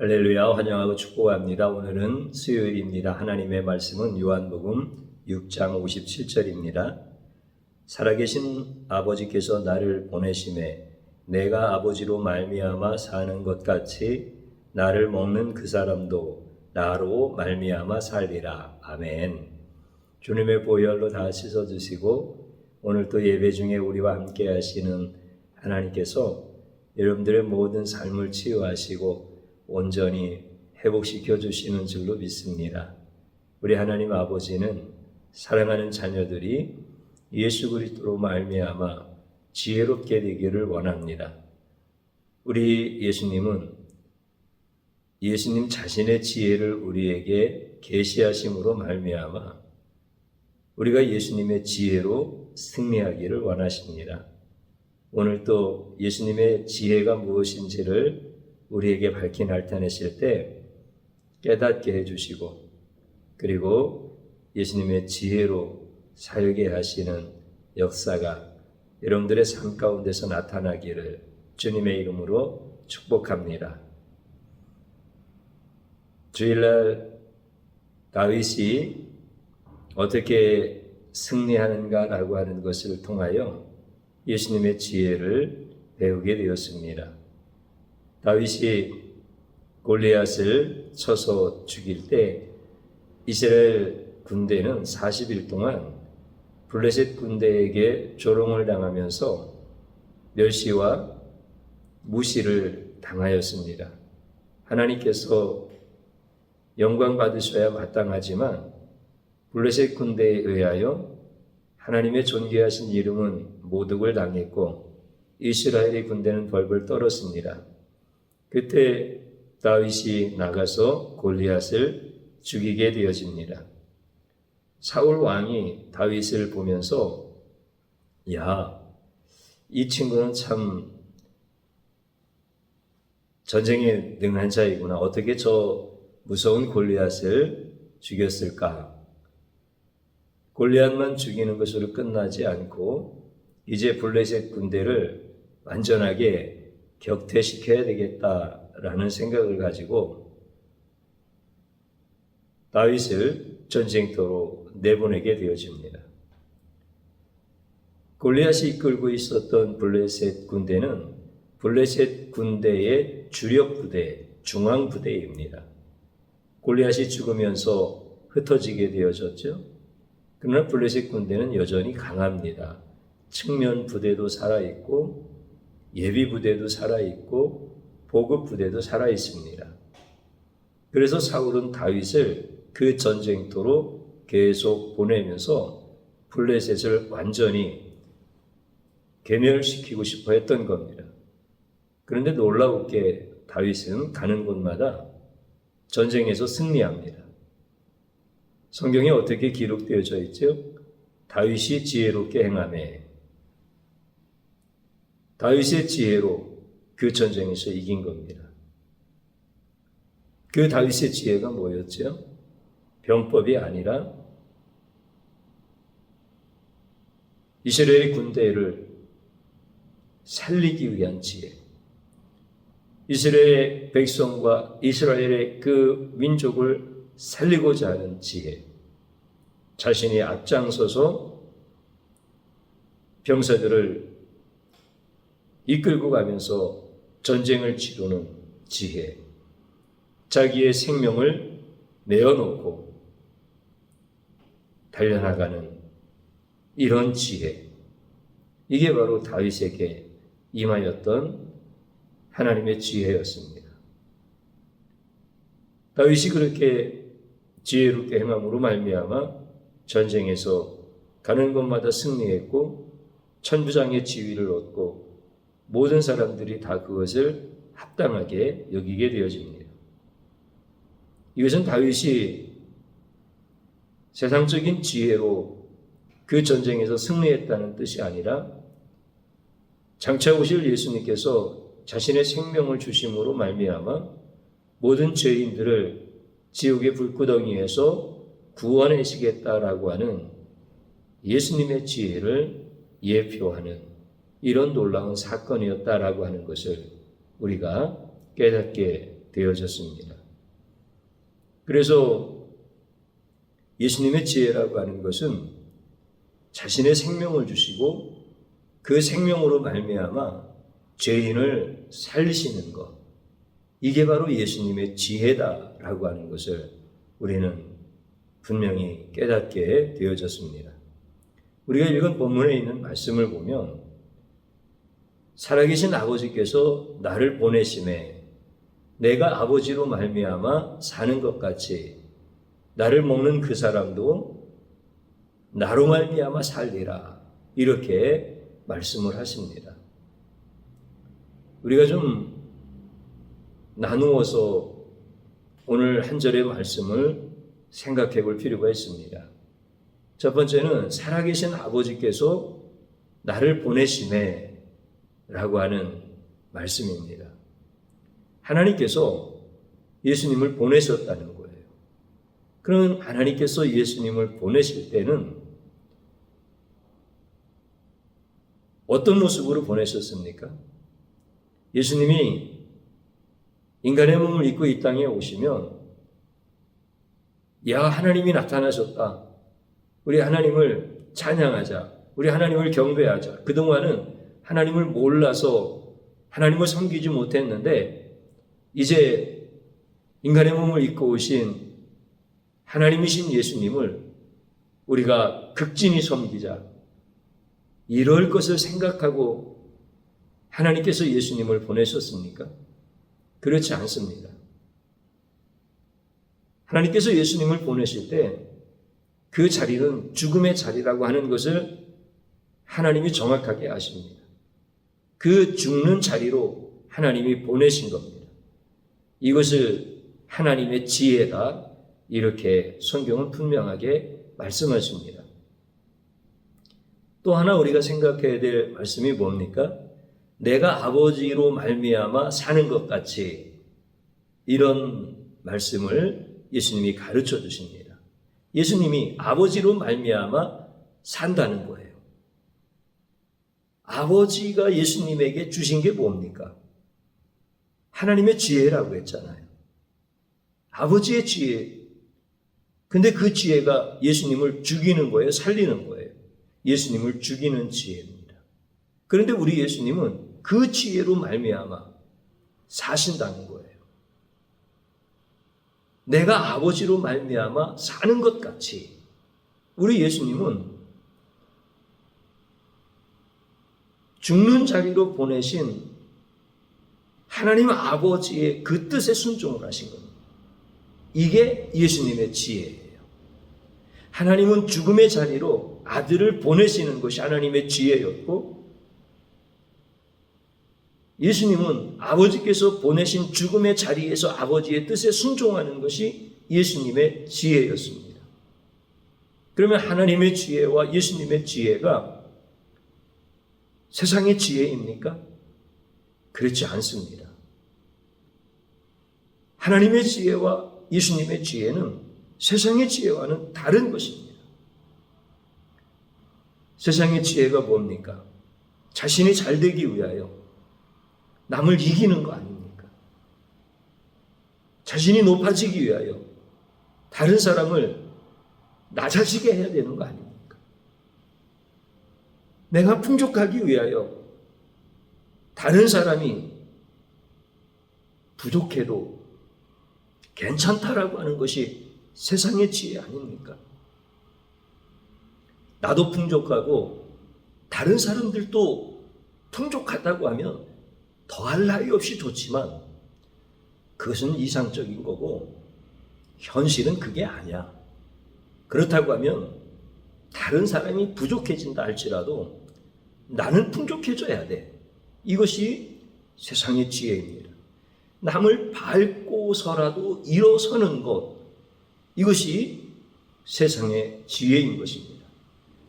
할렐루야, 환영하고 축복합니다. 오늘은 수요일입니다. 하나님의 말씀은 요한복음 6장 57절입니다. 살아계신 아버지께서 나를 보내심에 내가 아버지로 말미암아 사는 것 같이 나를 먹는 그 사람도 나로 말미암아 살리라. 아멘. 주님의 보혈로 다 씻어주시고 오늘 또 예배 중에 우리와 함께 하시는 하나님께서 여러분들의 모든 삶을 치유하시고 온전히 회복시켜 주시는 줄로 믿습니다. 우리 하나님 아버지는 사랑하는 자녀들이 예수 그리스도로 말미암아 지혜롭게 되기를 원합니다. 우리 예수님은 예수님 자신의 지혜를 우리에게 계시하심으로 말미암아 우리가 예수님의 지혜로 승리하기를 원하십니다. 오늘 또 예수님의 지혜가 무엇인지를 우리에게 밝히 나타내실 때 깨닫게 해주시고 그리고 예수님의 지혜로 살게 하시는 역사가 여러분들의 삶 가운데서 나타나기를 주님의 이름으로 축복합니다. 주일날 다윗이 어떻게 승리하는가라고 하는 것을 통하여 예수님의 지혜를 배우게 되었습니다. 다윗이 골리앗을 쳐서 죽일 때 이스라엘 군대는 40일 동안 블레셋 군대에게 조롱을 당하면서 멸시와 무시를 당하였습니다. 하나님께서 영광 받으셔야 마땅하지만 블레셋 군대에 의하여 하나님의 존귀하신 이름은 모독을 당했고 이스라엘의 군대는 벌벌 떨었습니다. 그때 다윗이 나가서 골리앗을 죽이게 되어집니다. 사울 왕이 다윗을 보면서 야, 이 친구는 참 전쟁에 능한 자이구나. 어떻게 저 무서운 골리앗을 죽였을까? 골리앗만 죽이는 것으로 끝나지 않고 이제 블레셋 군대를 완전하게 격퇴시켜야 되겠다라는 생각을 가지고 다윗을 전쟁터로 내보내게 되어집니다. 골리앗이 이끌고 있었던 블레셋 군대는 블레셋 군대의 주력 부대, 중앙 부대입니다. 골리앗이 죽으면서 흩어지게 되어졌죠. 그러나 블레셋 군대는 여전히 강합니다. 측면 부대도 살아있고 예비 부대도 살아있고 보급 부대도 살아있습니다. 그래서 사울은 다윗을 그 전쟁터로 계속 보내면서 블레셋을 완전히 괴멸시키고 싶어 했던 겁니다. 그런데 놀라웠게 다윗은 가는 곳마다 전쟁에서 승리합니다. 성경에 어떻게 기록되어져 있죠? 다윗이 지혜롭게 행하매 다윗의 지혜로 그 전쟁에서 이긴 겁니다. 그 다윗의 지혜가 뭐였죠? 병법이 아니라 이스라엘 군대를 살리기 위한 지혜. 이스라엘 백성과 이스라엘의 그 민족을 살리고자 하는 지혜. 자신이 앞장서서 병사들을 이끌고 가면서 전쟁을 치르는 지혜, 자기의 생명을 내어놓고 달려나가는 이런 지혜, 이게 바로 다윗에게 임하였던 하나님의 지혜였습니다. 다윗이 그렇게 지혜롭게 행함으로 말미암아 전쟁에서 가는 곳마다 승리했고 천부장의 지위를 얻고 모든 사람들이 다 그것을 합당하게 여기게 되어집니다. 이것은 다윗이 세상적인 지혜로 그 전쟁에서 승리했다는 뜻이 아니라 장차 오실 예수님께서 자신의 생명을 주심으로 말미암아 모든 죄인들을 지옥의 불구덩이에서 구원하시겠다라고 하는 예수님의 지혜를 예표하는 이런 놀라운 사건이었다라고 하는 것을 우리가 깨닫게 되어졌습니다. 그래서 예수님의 지혜라고 하는 것은 자신의 생명을 주시고 그 생명으로 말미암아 죄인을 살리시는 것, 이게 바로 예수님의 지혜다라고 하는 것을 우리는 분명히 깨닫게 되어졌습니다. 우리가 읽은 본문에 있는 말씀을 보면 살아계신 아버지께서 나를 보내심에 내가 아버지로 말미암아 사는 것 같이 나를 먹는 그 사람도 나로 말미암아 살리라, 이렇게 말씀을 하십니다. 우리가 좀 나누어서 오늘 한 절의 말씀을 생각해 볼 필요가 있습니다. 첫 번째는 살아계신 아버지께서 나를 보내심에 라고 하는 말씀입니다. 하나님께서 예수님을 보내셨다는 거예요. 그럼 하나님께서 예수님을 보내실 때는 어떤 모습으로 보내셨습니까? 예수님이 인간의 몸을 입고 이 땅에 오시면, 야, 하나님이 나타나셨다, 우리 하나님을 찬양하자, 우리 하나님을 경배하자. 그동안은 하나님을 몰라서 하나님을 섬기지 못했는데 이제 인간의 몸을 입고 오신 하나님이신 예수님을 우리가 극진히 섬기자, 이럴 것을 생각하고 하나님께서 예수님을 보내셨습니까? 그렇지 않습니다. 하나님께서 예수님을 보내실 때 그 자리는 죽음의 자리라고 하는 것을 하나님이 정확하게 아십니다. 그 죽는 자리로 하나님이 보내신 겁니다. 이것을 하나님의 지혜다, 이렇게 성경은 분명하게 말씀하십니다. 또 하나 우리가 생각해야 될 말씀이 뭡니까? 내가 아버지로 말미암아 사는 것 같이, 이런 말씀을 예수님이 가르쳐 주십니다. 예수님이 아버지로 말미암아 산다는 거예요. 아버지가 예수님에게 주신 게 뭡니까? 하나님의 지혜라고 했잖아요. 아버지의 지혜. 근데 그 지혜가 예수님을 죽이는 거예요? 살리는 거예요? 예수님을 죽이는 지혜입니다. 그런데 우리 예수님은 그 지혜로 말미암아 사신다는 거예요. 내가 아버지로 말미암아 사는 것 같이 우리 예수님은 죽는 자리로 보내신 하나님 아버지의 그 뜻에 순종을 하신 겁니다. 이게 예수님의 지혜예요. 하나님은 죽음의 자리로 아들을 보내시는 것이 하나님의 지혜였고, 예수님은 아버지께서 보내신 죽음의 자리에서 아버지의 뜻에 순종하는 것이 예수님의 지혜였습니다. 그러면 하나님의 지혜와 예수님의 지혜가 세상의 지혜입니까? 그렇지 않습니다. 하나님의 지혜와 예수님의 지혜는 세상의 지혜와는 다른 것입니다. 세상의 지혜가 뭡니까? 자신이 잘 되기 위하여 남을 이기는 거 아닙니까? 자신이 높아지기 위하여 다른 사람을 낮아지게 해야 되는 거 아닙니까? 내가 풍족하기 위하여 다른 사람이 부족해도 괜찮다라고 하는 것이 세상의 지혜 아닙니까? 나도 풍족하고 다른 사람들도 풍족하다고 하면 더할 나위 없이 좋지만 그것은 이상적인 거고 현실은 그게 아니야. 그렇다고 하면 다른 사람이 부족해진다 할지라도 나는 풍족해져야 돼. 이것이 세상의 지혜입니다. 남을 밟고서라도 일어서는 것, 이것이 세상의 지혜인 것입니다.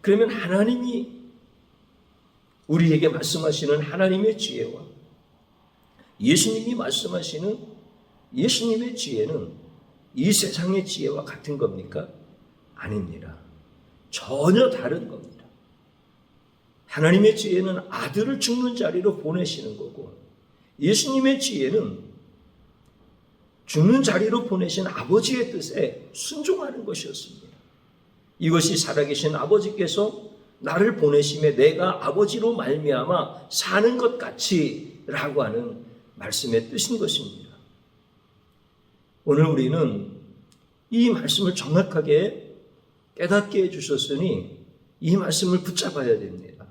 그러면 하나님이 우리에게 말씀하시는 하나님의 지혜와 예수님이 말씀하시는 예수님의 지혜는 이 세상의 지혜와 같은 겁니까? 아닙니다. 전혀 다른 겁니다. 하나님의 지혜는 아들을 죽는 자리로 보내시는 거고, 예수님의 지혜는 죽는 자리로 보내신 아버지의 뜻에 순종하는 것이었습니다. 이것이 살아계신 아버지께서 나를 보내심에 내가 아버지로 말미암아 사는 것 같이라고 하는 말씀의 뜻인 것입니다. 오늘 우리는 이 말씀을 정확하게 깨닫게 해주셨으니 이 말씀을 붙잡아야 됩니다.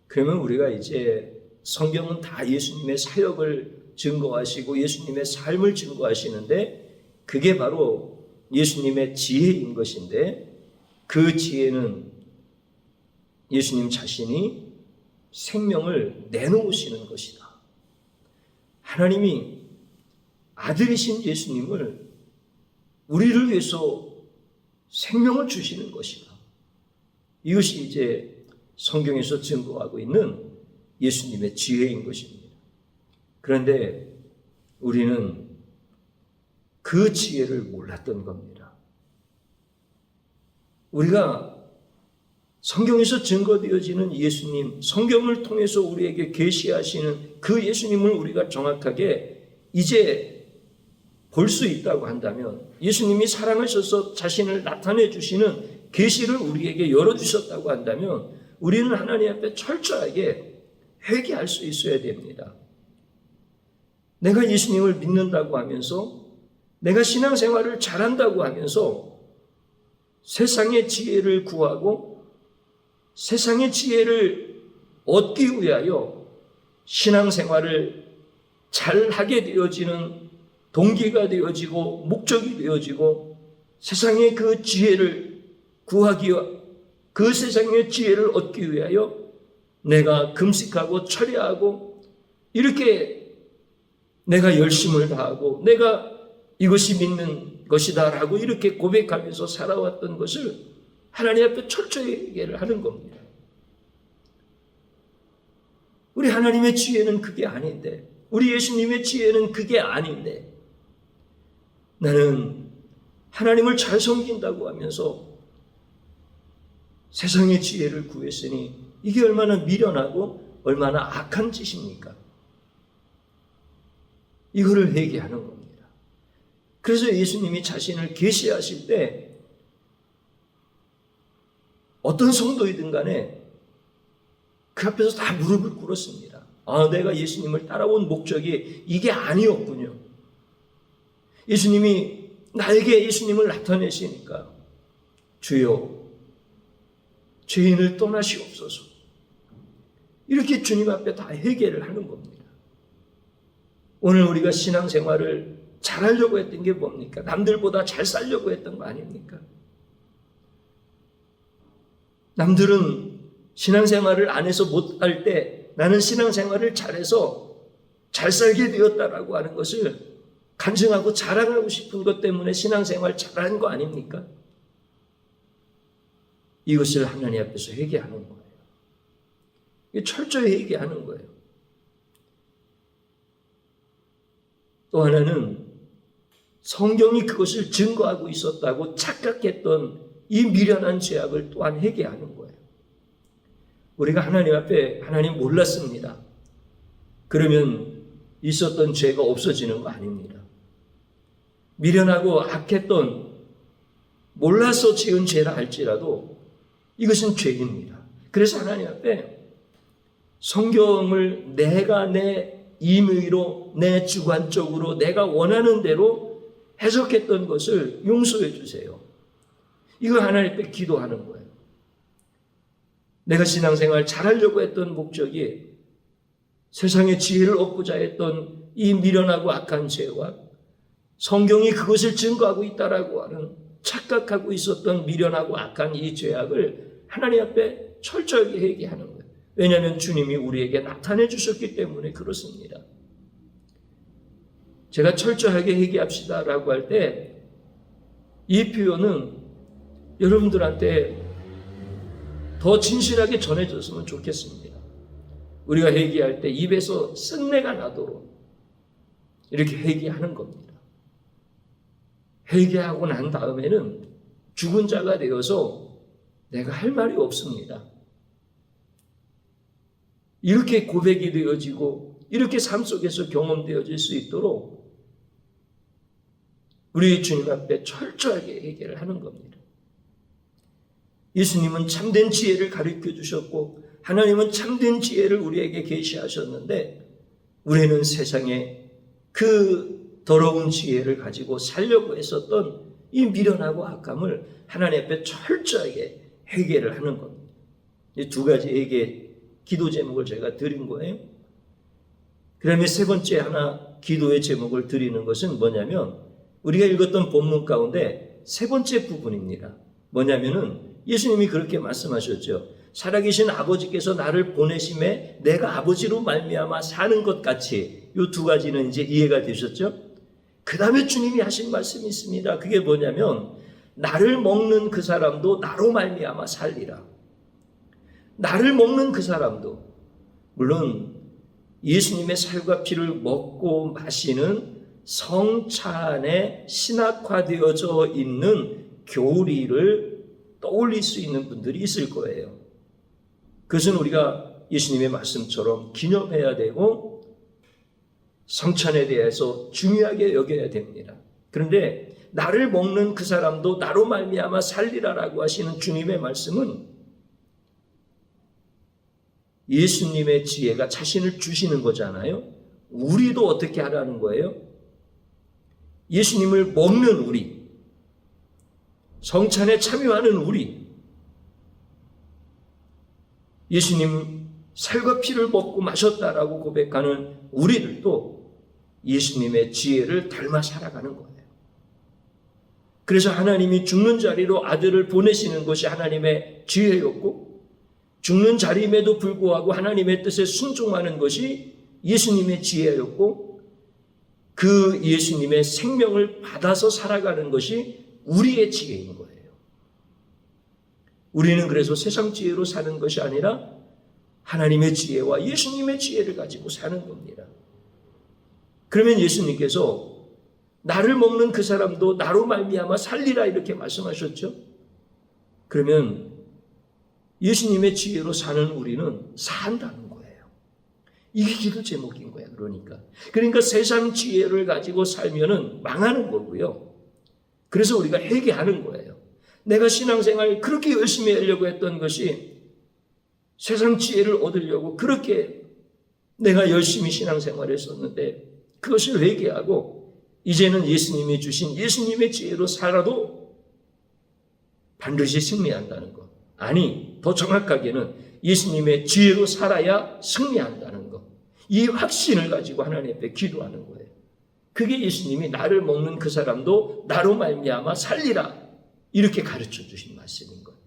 그러면 우리가 이제 성경은 다 예수님의 사역을 증거하시고 예수님의 삶을 증거하시는데 그게 바로 예수님의 지혜인 것인데 그 지혜는 예수님 자신이 생명을 내놓으시는 것이다. 하나님이 아들이신 예수님을 우리를 위해서 생명을 주시는 것이다. 이것이 이제 성경에서 증거하고 있는 예수님의 지혜인 것입니다. 그런데 우리는 그 지혜를 몰랐던 겁니다. 우리가 성경에서 증거되어지는 예수님, 성경을 통해서 우리에게 계시하시는 그 예수님을 우리가 정확하게 이제 볼 수 있다고 한다면 예수님이 사랑하셔서 자신을 나타내 주시는 계시를 우리에게 열어주셨다고 한다면 우리는 하나님 앞에 철저하게 회개할 수 있어야 됩니다. 내가 예수님을 믿는다고 하면서 내가 신앙생활을 잘한다고 하면서 세상의 지혜를 구하고 세상의 지혜를 얻기 위하여 신앙생활을 잘하게 되어지는 동기가 되어지고 목적이 되어지고 세상의 그 지혜를 구하기 위하여 그 세상의 지혜를 얻기 위하여 내가 금식하고 철야하고 이렇게 내가 열심을 다하고 내가 이것이 믿는 것이다 라고 이렇게 고백하면서 살아왔던 것을 하나님 앞에 철저히 얘기를 하는 겁니다. 우리 하나님의 지혜는 그게 아닌데 우리 예수님의 지혜는 그게 아닌데 나는 하나님을 잘 섬긴다고 하면서 세상의 지혜를 구했으니 이게 얼마나 미련하고 얼마나 악한 짓입니까? 이거를 회개하는 겁니다. 그래서 예수님이 자신을 계시하실 때 어떤 성도이든 간에 그 앞에서 다 무릎을 꿇었습니다. 내가 예수님을 따라온 목적이 이게 아니었군요. 예수님이 나에게 예수님을 나타내시니까 주여 죄인을 떠나시옵소서 이렇게 주님 앞에 다 회개를 하는 겁니다. 오늘 우리가 신앙생활을 잘하려고 했던 게 뭡니까? 남들보다 잘 살려고 했던 거 아닙니까? 남들은 신앙생활을 안 해서 못할 때 나는 신앙생활을 잘해서 잘 살게 되었다라고 하는 것을 간증하고 자랑하고 싶은 것 때문에 신앙생활 잘한 거 아닙니까? 이것을 하나님 앞에서 회개하는 거예요. 철저히 회개하는 거예요. 또 하나는 성경이 그것을 증거하고 있었다고 착각했던 이 미련한 죄악을 또한 회개하는 거예요. 우리가 하나님 앞에 하나님 몰랐습니다. 그러면 있었던 죄가 없어지는 거 아닙니다. 미련하고 악했던 몰라서 지은 죄라 할지라도 이것은 죄입니다. 그래서 하나님 앞에 성경을 내가 내 임의로 내 주관적으로 내가 원하는 대로 해석했던 것을 용서해 주세요. 이거 하나님 앞에 기도하는 거예요. 내가 신앙생활 잘하려고 했던 목적이 세상의 지혜를 얻고자 했던 이 미련하고 악한 죄와 성경이 그것을 증거하고 있다라고 하는 착각하고 있었던 미련하고 악한 이 죄악을 하나님 앞에 철저하게 회개하는 거예요. 왜냐하면 주님이 우리에게 나타내 주셨기 때문에 그렇습니다. 제가 철저하게 회개합시다라고 할 때 이 표현은 여러분들한테 더 진실하게 전해졌으면 좋겠습니다. 우리가 회개할 때 입에서 쓴내가 나도록 이렇게 회개하는 겁니다. 회개하고 난 다음에는 죽은 자가 되어서 내가 할 말이 없습니다. 이렇게 고백이 되어지고 이렇게 삶 속에서 경험되어질 수 있도록 우리 주님 앞에 철저하게 회개를 하는 겁니다. 예수님은 참된 지혜를 가르쳐 주셨고 하나님은 참된 지혜를 우리에게 계시하셨는데 우리는 세상에 그 더러운 지혜를 가지고 살려고 했었던 이 미련하고 악함을 하나님 앞에 철저하게 회개를 하는 겁니다. 이 두 가지 회개 기도 제목을 제가 드린 거예요. 그다음에 세 번째 하나 기도의 제목을 드리는 것은 뭐냐면 우리가 읽었던 본문 가운데 세 번째 부분입니다. 뭐냐면은 예수님이 그렇게 말씀하셨죠. 살아계신 아버지께서 나를 보내심에 내가 아버지로 말미암아 사는 것 같이 이 두 가지는 이제 이해가 되셨죠? 그 다음에 주님이 하신 말씀이 있습니다. 그게 뭐냐면 나를 먹는 그 사람도 나로 말미암아 살리라. 나를 먹는 그 사람도 물론 예수님의 살과 피를 먹고 마시는 성차 안에 신학화되어져 있는 교리를 떠올릴 수 있는 분들이 있을 거예요. 그것은 우리가 예수님의 말씀처럼 기념해야 되고 성찬에 대해서 중요하게 여겨야 됩니다. 그런데 나를 먹는 그 사람도 나로 말미암아 살리라라고 하시는 주님의 말씀은 예수님의 지혜가 자신을 주시는 거잖아요. 우리도 어떻게 하라는 거예요? 예수님을 먹는 우리, 성찬에 참여하는 우리, 예수님 살과 피를 먹고 마셨다라고 고백하는 우리들도 예수님의 지혜를 닮아 살아가는 거예요. 그래서 하나님이 죽는 자리로 아들을 보내시는 것이 하나님의 지혜였고 죽는 자리임에도 불구하고 하나님의 뜻에 순종하는 것이 예수님의 지혜였고 그 예수님의 생명을 받아서 살아가는 것이 우리의 지혜인 거예요. 우리는 그래서 세상 지혜로 사는 것이 아니라 하나님의 지혜와 예수님의 지혜를 가지고 사는 겁니다. 그러면 예수님께서 나를 먹는 그 사람도 나로 말미암아 살리라 이렇게 말씀하셨죠. 그러면 예수님의 지혜로 사는 우리는 산다는 거예요. 이게 기도 제목인 거예요. 그러니까 세상 지혜를 가지고 살면은 망하는 거고요. 그래서 우리가 회개하는 거예요. 내가 신앙생활 그렇게 열심히 하려고 했던 것이 세상 지혜를 얻으려고 그렇게 내가 열심히 신앙생활을 했었는데 그것을 회개하고 이제는 예수님이 주신 예수님의 지혜로 살아도 반드시 승리한다는 것. 아니, 더 정확하게는 예수님의 지혜로 살아야 승리한다는 것. 이 확신을 가지고 하나님 앞에 기도하는 거예요. 그게 예수님이 나를 먹는 그 사람도 나로 말미암아 살리라 이렇게 가르쳐 주신 말씀인 거예요.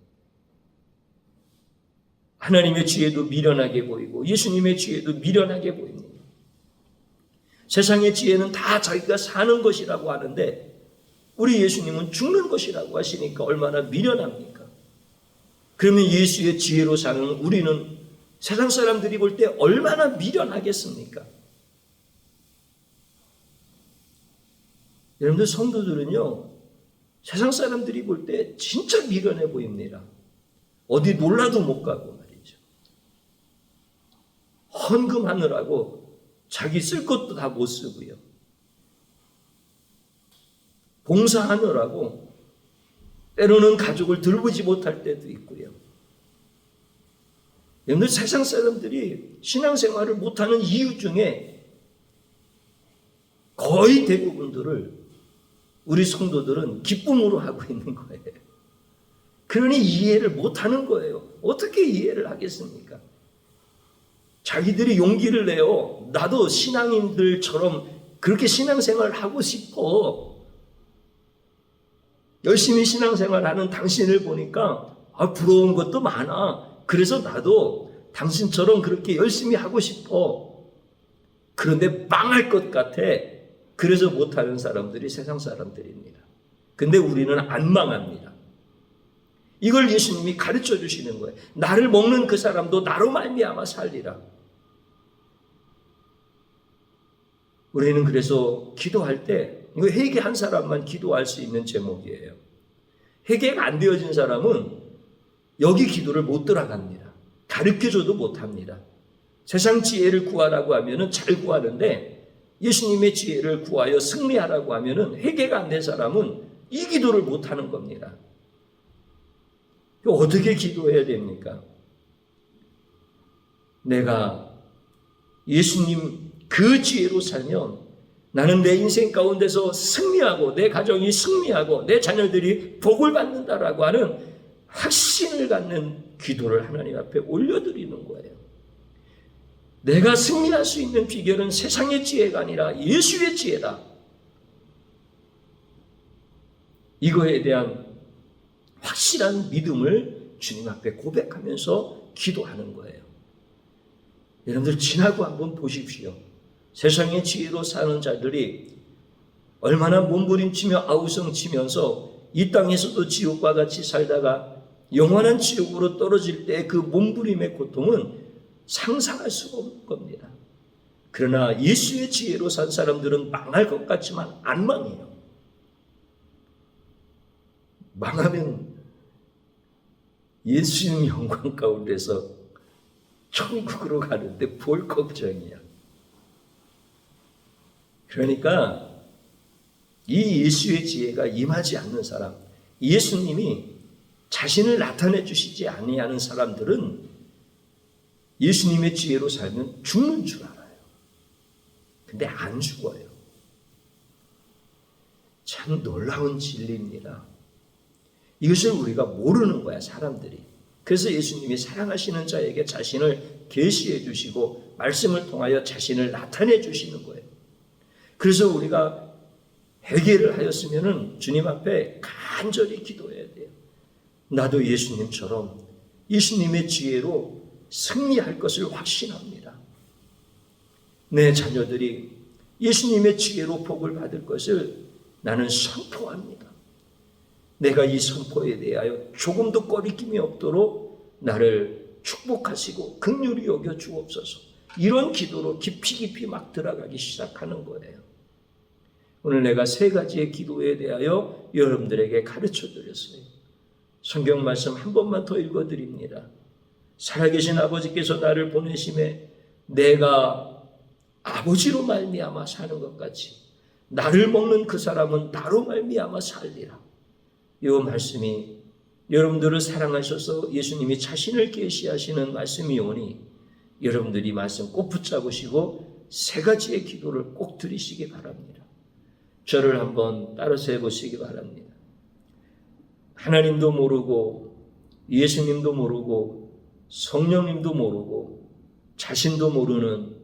하나님의 지혜도 미련하게 보이고 예수님의 지혜도 미련하게 보입니다. 세상의 지혜는 다 자기가 사는 것이라고 하는데 우리 예수님은 죽는 것이라고 하시니까 얼마나 미련합니까? 그러면 예수의 지혜로 사는 우리는 세상 사람들이 볼 때 얼마나 미련하겠습니까? 여러분들 성도들은요, 세상 사람들이 볼 때 진짜 미련해 보입니다. 어디 놀라도 못 가고 말이죠. 헌금하느라고 자기 쓸 것도 다 못 쓰고요. 봉사하느라고 때로는 가족을 돌보지 못할 때도 있고요. 여러분들 세상 사람들이 신앙생활을 못하는 이유 중에 거의 대부분들을 우리 성도들은 기쁨으로 하고 있는 거예요. 그러니 이해를 못하는 거예요. 어떻게 이해를 하겠습니까? 자기들이 용기를 내요. 나도 신앙인들처럼 그렇게 신앙생활을 하고 싶어. 열심히 신앙생활하는 당신을 보니까 부러운 것도 많아. 그래서 나도 당신처럼 그렇게 열심히 하고 싶어. 그런데 망할 것 같아. 그래서 못하는 사람들이 세상 사람들입니다. 근데 우리는 안 망합니다. 이걸 예수님이 가르쳐 주시는 거예요. 나를 먹는 그 사람도 나로 말미암아 살리라. 우리는 그래서 기도할 때 이거 회개한 사람만 기도할 수 있는 제목이에요. 회개가 안 되어진 사람은 여기 기도를 못 들어갑니다. 가르쳐줘도 못합니다. 세상 지혜를 구하라고 하면은 잘 구하는데 예수님의 지혜를 구하여 승리하라고 하면은 회개가 안 된 사람은 이 기도를 못하는 겁니다. 어떻게 기도해야 됩니까? 내가 예수님 그 지혜로 살면 나는 내 인생 가운데서 승리하고 내 가정이 승리하고 내 자녀들이 복을 받는다라고 하는 확신을 갖는 기도를 하나님 앞에 올려드리는 거예요. 내가 승리할 수 있는 비결은 세상의 지혜가 아니라 예수의 지혜다. 이거에 대한 확실한 믿음을 주님 앞에 고백하면서 기도하는 거예요. 여러분들 지나고 한번 보십시오. 세상의 지혜로 사는 자들이 얼마나 몸부림치며 아우성치면서 이 땅에서도 지옥과 같이 살다가 영원한 지옥으로 떨어질 때 그 몸부림의 고통은 상상할 수가 없는 겁니다. 그러나 예수의 지혜로 산 사람들은 망할 것 같지만 안 망해요. 망하면 예수님 영광 가운데서 천국으로 가는데 뭘 걱정이야. 그러니까 이 예수의 지혜가 임하지 않는 사람, 예수님이 자신을 나타내 주시지 아니하는 사람들은 예수님의 지혜로 살면 죽는 줄 알아요. 근데 안 죽어요. 참 놀라운 진리입니다. 이것을 우리가 모르는 거야, 사람들이. 그래서 예수님이 사랑하시는 자에게 자신을 계시해 주시고 말씀을 통하여 자신을 나타내 주시는 거예요. 그래서 우리가 회개를 하였으면은 주님 앞에 간절히 기도해야 돼요. 나도 예수님처럼 예수님의 지혜로 승리할 것을 확신합니다. 내 자녀들이 예수님의 지혜로 복을 받을 것을 나는 선포합니다. 내가 이 선포에 대하여 조금도 꺼리낌이 없도록 나를 축복하시고 긍휼히 여겨 주옵소서. 이런 기도로 깊이 막 들어가기 시작하는 거예요. 오늘 내가 세 가지의 기도에 대하여 여러분들에게 가르쳐 드렸어요. 성경 말씀 한 번만 더 읽어드립니다. 살아계신 아버지께서 나를 보내심에 내가 아버지로 말미암아 사는 것 같이 나를 먹는 그 사람은 나로 말미암아 살리라. 이 말씀이 여러분들을 사랑하셔서 예수님이 자신을 계시하시는 말씀이 오니 여러분들이 말씀 꼭 붙잡으시고 세 가지의 기도를 꼭 드리시기 바랍니다. 저를 한번 따라서 해보시기 바랍니다. 하나님도 모르고 예수님도 모르고 성령님도 모르고 자신도 모르는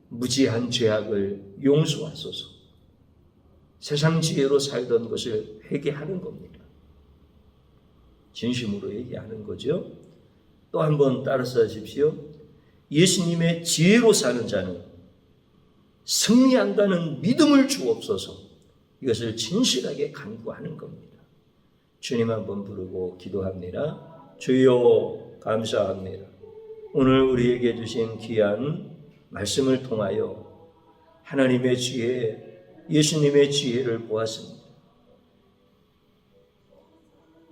무지한 죄악을 용서하소서. 세상 지혜로 살던 것을 회개하는 겁니다. 진심으로 얘기하는 거죠. 또 한번 따라서 하십시오. 예수님의 지혜로 사는 자는 승리한다는 믿음을 주옵소서. 이것을 진실하게 간구하는 겁니다. 주님 한번 부르고 기도합니다. 주여 감사합니다. 오늘 우리에게 주신 귀한 말씀을 통하여 하나님의 지혜, 예수님의 지혜를 보았습니다.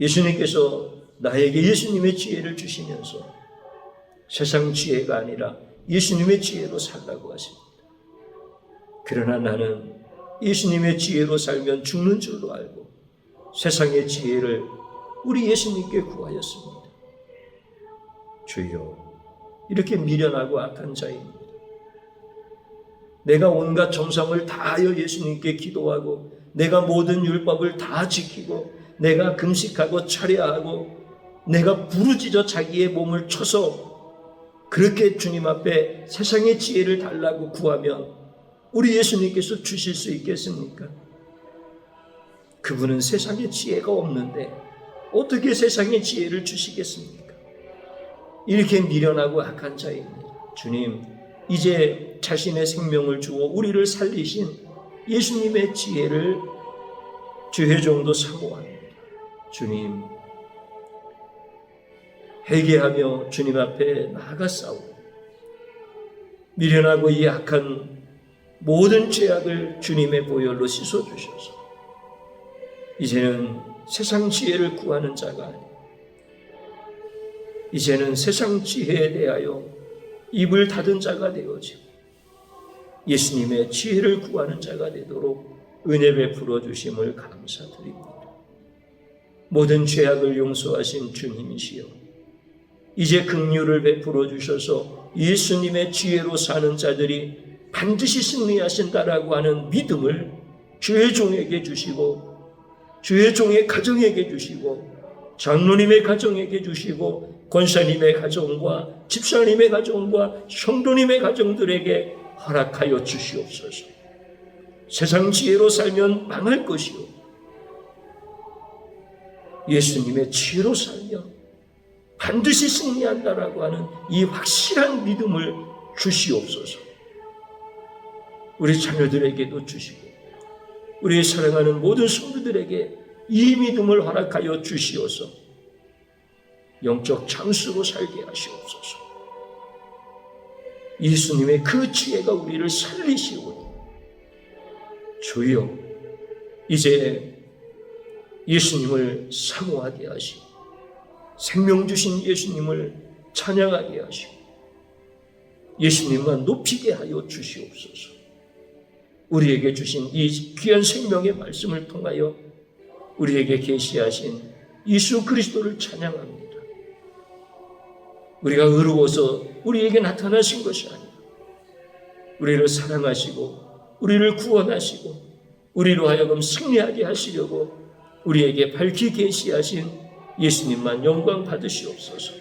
예수님께서 나에게 예수님의 지혜를 주시면서 세상 지혜가 아니라 예수님의 지혜로 살라고 하십니다. 그러나 나는 예수님의 지혜로 살면 죽는 줄로 알고 세상의 지혜를 우리 예수님께 구하였습니다. 주여, 이렇게 미련하고 악한 자입니다. 내가 온갖 정성을 다하여 예수님께 기도하고 내가 모든 율법을 다 지키고 내가 금식하고 철야하고 내가 부르짖어 자기의 몸을 쳐서 그렇게 주님 앞에 세상의 지혜를 달라고 구하면 우리 예수님께서 주실 수 있겠습니까? 그분은 세상의 지혜가 없는데 어떻게 세상의 지혜를 주시겠습니까? 이렇게 미련하고 악한 자입니다. 주님, 이제 자신의 생명을 주어 우리를 살리신 예수님의 지혜를 주의 종도 사모합니다. 주님, 회개하며 주님 앞에 나아가 싸우고 미련하고 이 악한 모든 죄악을 주님의 보혈로 씻어주셔서 이제는 세상 지혜를 구하는 자가 아니고 이제는 세상 지혜에 대하여 입을 닫은 자가 되어지고 예수님의 지혜를 구하는 자가 되도록 은혜 베풀어 주심을 감사드립니다. 모든 죄악을 용서하신 주님이시여, 이제 긍휼을 베풀어 주셔서 예수님의 지혜로 사는 자들이 반드시 승리하신다라고 하는 믿음을 주의 종에게 주시고, 주의 종의 가정에게 주시고, 장로님의 가정에게 주시고, 권사님의 가정과 집사님의 가정과 성도님의 가정들에게 허락하여 주시옵소서. 세상 지혜로 살면 망할 것이요, 예수님의 지혜로 살며 반드시 승리한다라고 하는 이 확실한 믿음을 주시옵소서. 우리 자녀들에게도 주시고, 우리 사랑하는 모든 성도들에게 이 믿음을 허락하여 주시어서 영적 장수로 살게 하시옵소서. 예수님의 그 지혜가 우리를 살리시오니 주여, 이제 예수님을 사모하게 하시고 생명 주신 예수님을 찬양하게 하시고 예수님만 높이게 하여 주시옵소서. 우리에게 주신 이 귀한 생명의 말씀을 통하여 우리에게 계시하신 예수 그리스도를 찬양합니다. 우리가 의로워서 우리에게 나타나신 것이 아니라 우리를 사랑하시고 우리를 구원하시고 우리로 하여금 승리하게 하시려고 우리에게 밝히 계시하신 예수님만 영광 받으시옵소서.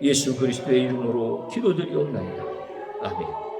예수 그리스도의 이름으로 기도드리옵나이다. 아멘.